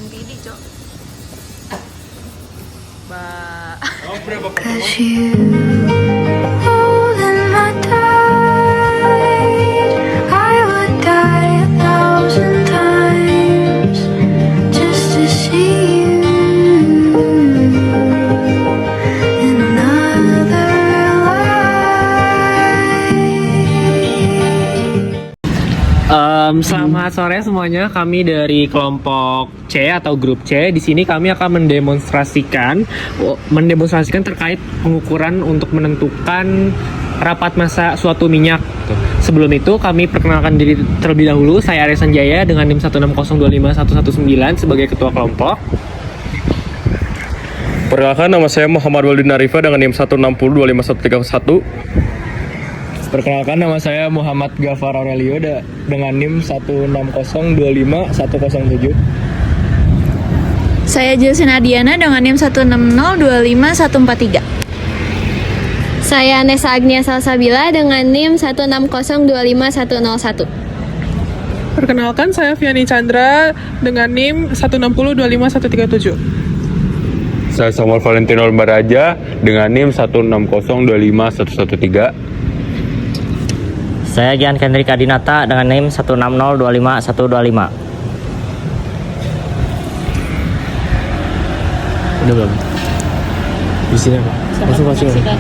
NTD, Cok. Ba. As you holding my tight, I would die 1,000 times just to see you in another life. Selamat sore semuanya. Kami dari kelompok C atau grup C. Di sini kami akan mendemonstrasikan terkait pengukuran untuk menentukan rapat massa suatu minyak. Sebelum itu kami perkenalkan diri terlebih dahulu. Saya Arya Sanjaya dengan NIM 160251119 sebagai ketua kelompok. Perkenalkan, nama saya Muhammad Waldin Arifa dengan NIM 160251131. Perkenalkan, nama saya Muhammad Gafar Aurelio dengan NIM 160251107. Saya Jelsina Diana dengan NIM 160-25143. Saya Nesa Agnia Salsabila dengan NIM 160251101. Perkenalkan, saya Viani Chandra dengan NIM 160-25137. Saya Samuel Valentino Baraja dengan NIM 160251113. Saya Gian Kendrika Dinata dengan NIM 160251125. Udah belum? Di sini apa? Langsung masukin. Ya.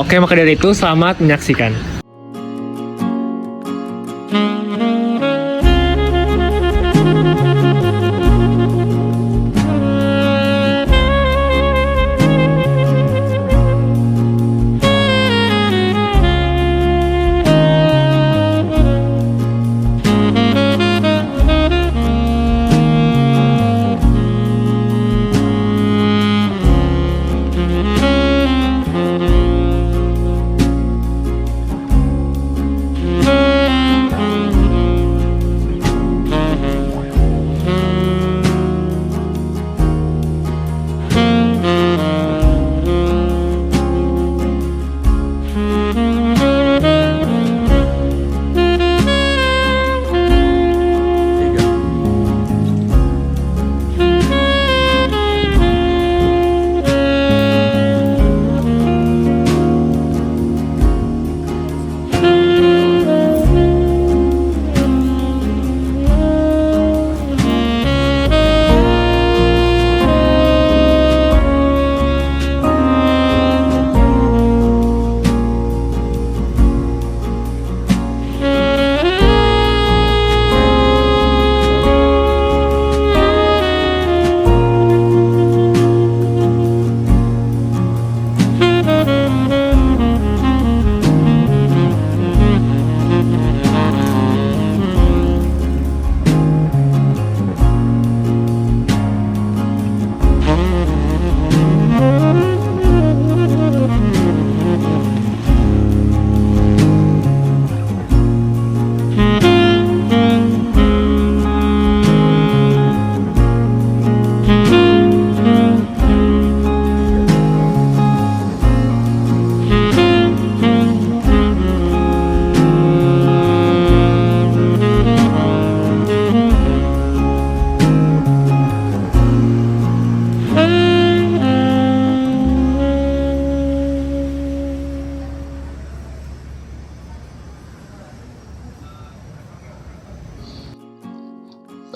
Oke, maka dari itu selamat menyaksikan.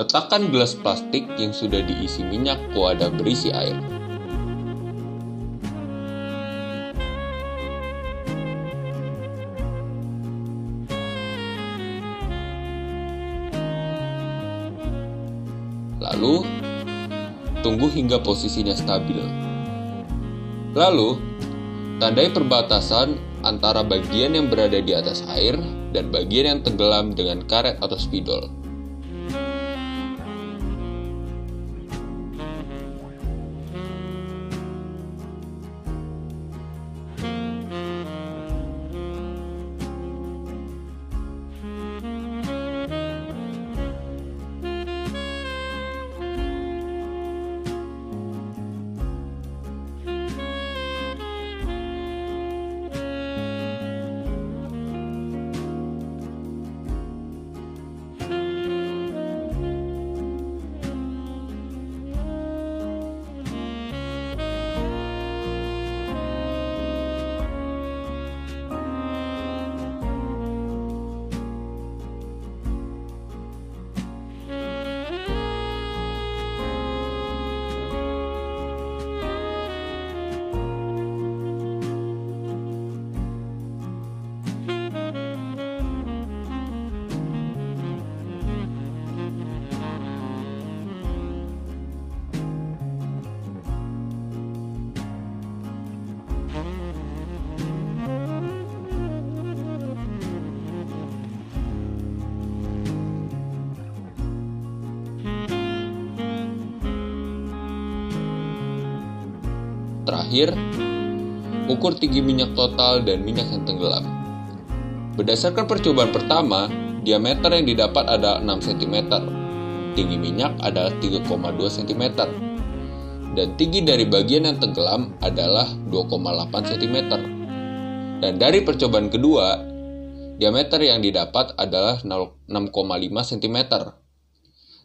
Letakkan gelas plastik yang sudah diisi minyak ke wadah berisi air. Lalu, tunggu hingga posisinya stabil. Lalu, tandai perbatasan antara bagian yang berada di atas air dan bagian yang tenggelam dengan karet atau spidol. terakhir, ukur tinggi minyak total dan minyak yang tenggelam. Berdasarkan percobaan pertama, diameter yang didapat adalah 6 cm, tinggi minyak adalah 3,2 cm, dan tinggi dari bagian yang tenggelam adalah 2,8 cm. Dan dari percobaan kedua, diameter yang didapat adalah 6,5 cm,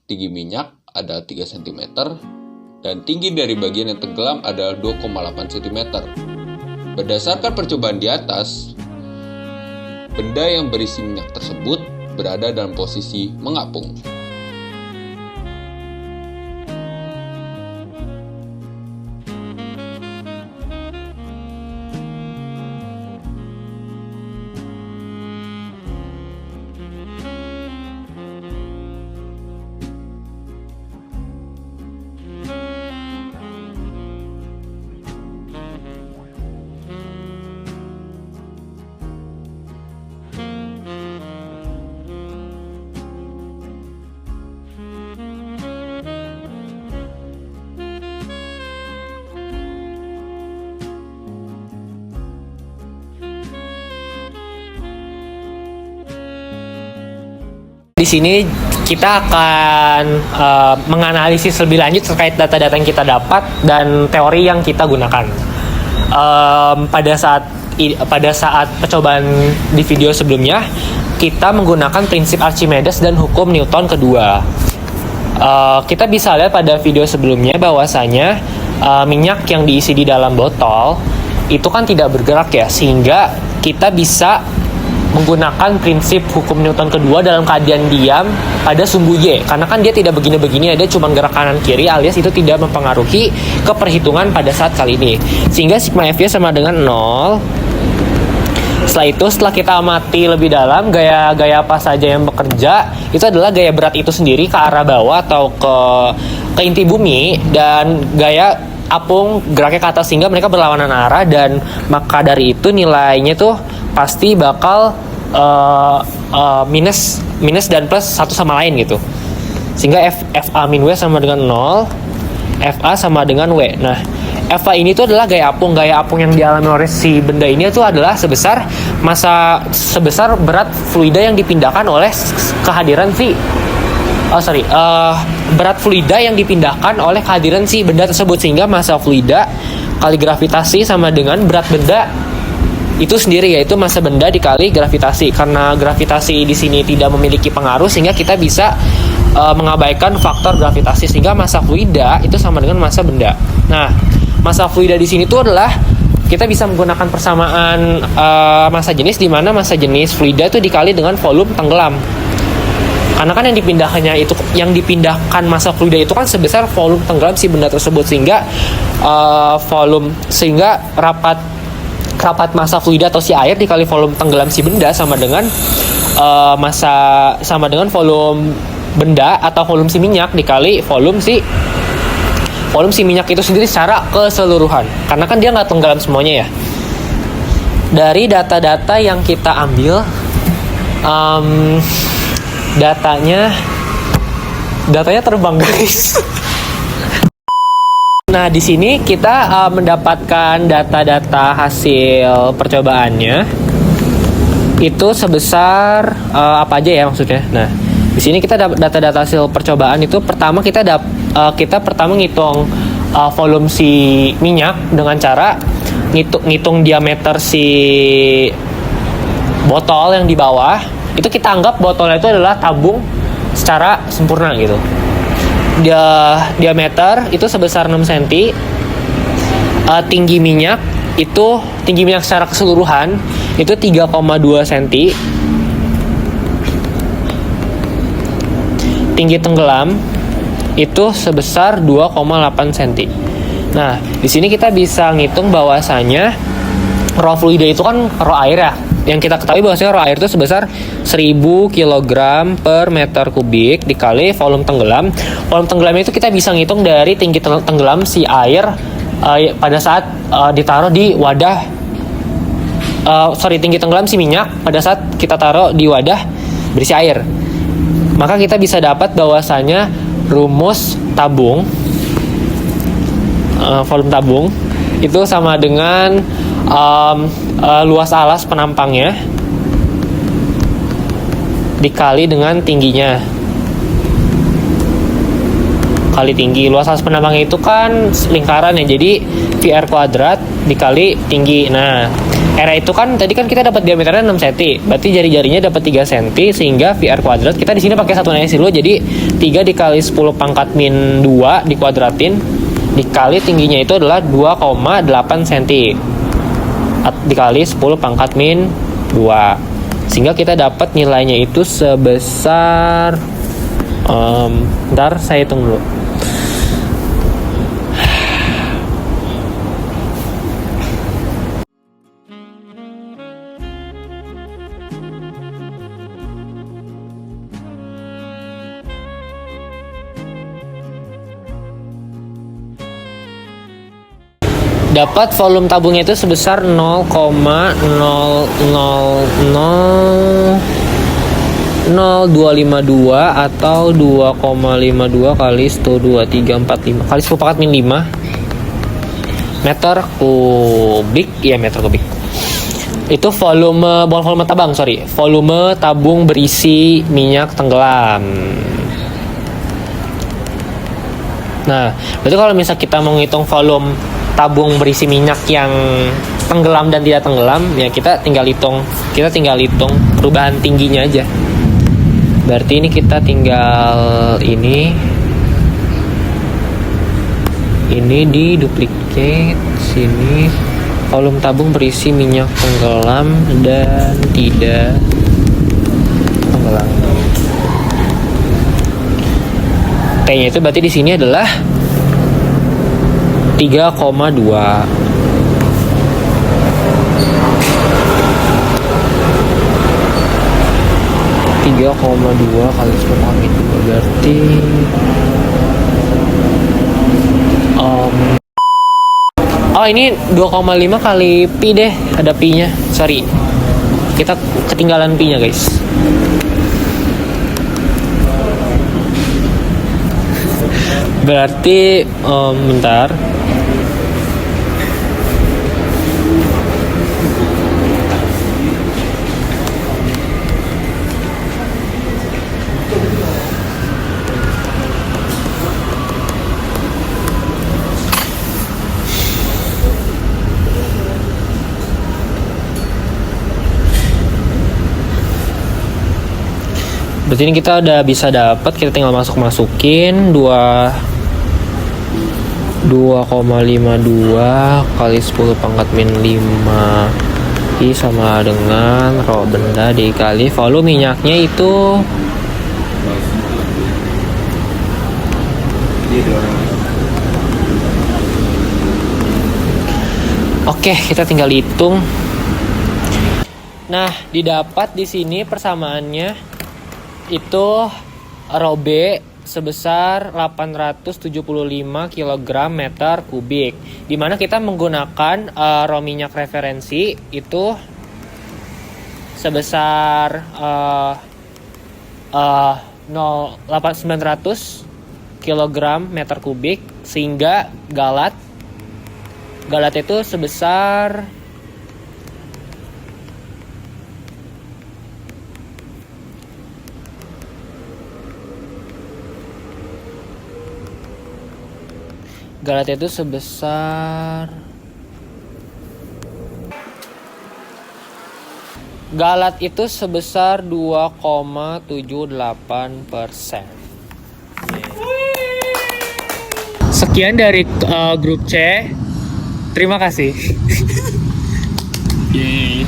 tinggi minyak adalah 3 cm, dan tinggi dari bagian yang tenggelam adalah 2,8 cm. Berdasarkan percobaan di atas, benda yang berisi minyak tersebut berada dalam posisi mengapung. Di sini kita akan menganalisis lebih lanjut terkait data-data yang kita dapat dan teori yang kita gunakan. Pada saat percobaan di video sebelumnya, kita menggunakan prinsip Archimedes dan hukum Newton kedua. Kita bisa lihat pada video sebelumnya bahwasanya minyak yang diisi di dalam botol itu kan tidak bergerak ya, sehingga kita bisa menggunakan prinsip hukum Newton kedua dalam keadaan diam pada sumbu Y, karena kan dia tidak begini-begini, dia cuma gerak kanan kiri, alias itu tidak mempengaruhi keperhitungan pada saat kali ini, sehingga sigma F-nya sama dengan 0. Setelah itu, setelah kita amati lebih dalam gaya apa saja yang bekerja, itu adalah gaya berat itu sendiri ke arah bawah atau ke inti bumi, dan gaya apung geraknya ke atas, sehingga mereka berlawanan arah, dan maka dari itu nilainya tuh pasti bakal minus dan plus satu sama lain gitu, sehingga FA min W sama dengan 0, FA sama dengan W. Nah, FA ini tuh adalah gaya apung yang dialami oleh si benda ini tuh adalah sebesar berat fluida yang dipindahkan oleh kehadiran berat fluida yang dipindahkan oleh kehadiran si benda tersebut, sehingga massa fluida kali gravitasi sama dengan berat benda itu sendiri, yaitu massa benda dikali gravitasi. Karena gravitasi di sini tidak memiliki pengaruh, sehingga kita bisa mengabaikan faktor gravitasi, sehingga massa fluida itu sama dengan massa benda. Nah, massa fluida di sini itu adalah kita bisa menggunakan persamaan massa jenis, di mana massa jenis fluida itu dikali dengan volume tenggelam. Karena kan yang dipindahkan massa fluida itu kan sebesar volume tenggelam si benda tersebut, sehingga rapat massa fluida atau si air dikali volume tenggelam si benda sama dengan volume benda atau volume si minyak dikali volume si minyak itu sendiri secara keseluruhan, karena kan dia nggak tenggelam semuanya ya. Dari data-data yang kita ambil, datanya terbang guys. Nah, di sini kita mendapatkan data-data hasil percobaannya itu sebesar apa aja ya maksudnya. Nah, di sini kita dapat data-data hasil percobaan itu. Pertama kita ngitung volume si minyak dengan cara ngitung diameter si botol yang di bawah. Itu kita anggap botolnya itu adalah tabung secara sempurna gitu. Diameter itu sebesar 6 cm. Tinggi minyak secara keseluruhan itu 3,2 cm. Tinggi tenggelam itu sebesar 2,8 cm. Nah, di sini kita bisa ngitung bahwasanya raw fluida itu kan raw air ya. Yang kita ketahui bahwasanya raw air itu sebesar 1000 kg per meter kubik dikali volume tenggelam. Volume tenggelam itu kita bisa ngitung dari tinggi tenggelam si air pada saat ditaruh di wadah. Tinggi tenggelam si minyak pada saat kita taruh di wadah berisi air. Maka kita bisa dapat bahwasanya rumus tabung, volume tabung itu sama dengan luas alas penampangnya dikali dengan tingginya. Kali tinggi. Luas alas penampangnya itu kan lingkaran ya, jadi VR kuadrat dikali tinggi. Nah, area itu kan tadi kan kita dapat diameternya 6 cm, berarti jari-jarinya dapat 3 cm, sehingga VR kuadrat kita di sini pakai satuan isi dulu, jadi 3 dikali 10 pangkat min 2 dikuadratin dikali tingginya itu adalah 2,8 cm dikali 10 pangkat min 2, sehingga kita dapat nilainya itu sebesar ntar saya hitung dulu. Dapat volume tabungnya itu sebesar 0,000252 atau 2,52 kali 12345 kali 10 pangkat min 5 meter kubik. Ya, meter kubik. Itu volume, bukan volume tabung, sorry, volume tabung berisi minyak tenggelam. Nah, berarti kalau misal kita mau ngitung volume tabung berisi minyak yang tenggelam dan tidak tenggelam, ya kita tinggal hitung perubahan tingginya aja. Berarti ini kita tinggal ini di duplicate sini, volume tabung berisi minyak tenggelam dan tidak tenggelam. T-nya itu berarti di sini adalah 3,2. 3,2 kali 10 kali 2 berarti ini 2,5 kali pi deh, ada pi-nya. Sorry, kita ketinggalan pi-nya guys. Berarti bentar. Berarti ini kita udah bisa dapat, kita tinggal masukin 2,52 kali 10 pangkat min 5 I sama dengan rho benda dikali volume minyaknya itu oke, kita tinggal hitung. Nah, didapat di sini persamaannya itu rho B sebesar 875 kg meter kubik, dimana kita menggunakan rho minyak referensi itu sebesar 8.900 kg meter kubik, sehingga galat itu sebesar galat itu sebesar 2,78%. Sekian dari grup C. Terima kasih. Yeay.